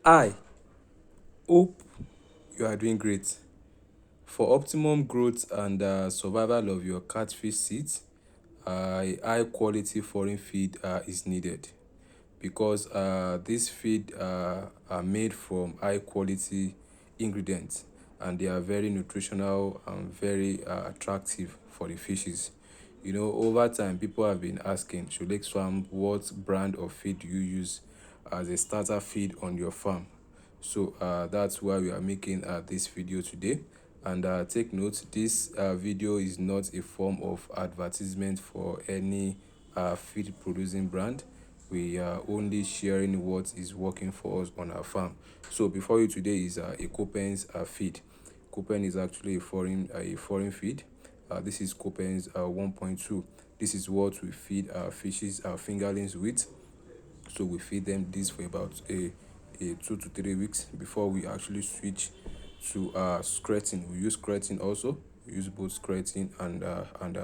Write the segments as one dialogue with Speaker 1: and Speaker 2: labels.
Speaker 1: I hope you are doing great. For optimum growth and survival of your catfish seeds, a high quality foreign feed is needed because this feed are made from high quality ingredients, and they are very nutritional and very attractive for the fishes. Over time, people have been asking, should Lake Swamp, what brand of feed do you use as a starter feed on your farm? So that's why we are making this video today. And take note, this video is not a form of advertisement for any feed producing brand. We are only sharing what is working for us on our farm. So before you today is a Copen's feed. Copen is actually a foreign feed. This is Copen's 1.2. This is what we feed our fishes, our fingerlings with. So we feed them this for about a 2 to 3 weeks before we actually switch to skirting. We use skirting also. We use both skirting and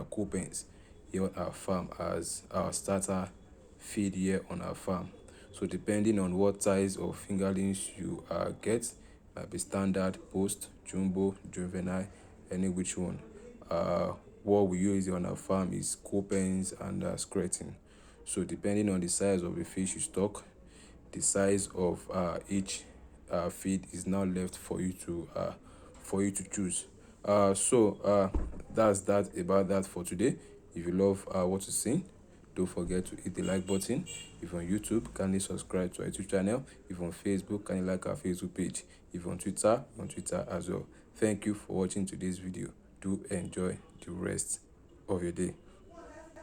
Speaker 1: Coupons here on our farm as our starter feed here on our farm. So depending on what size of fingerlings you get, might be standard, post, jumbo, juvenile, any which one. Uh, what we use on our farm is Coupons and skirting. So depending on the size of the fish you stock, the size of each feed is now left for you to choose. That's that about that for today. If you love what you see, don't forget to hit the like button. If you're on YouTube, kindly subscribe to our YouTube channel. If you're on Facebook, kindly like our Facebook page. If you're on Twitter as well. Thank you for watching today's video. Do enjoy the rest of your day.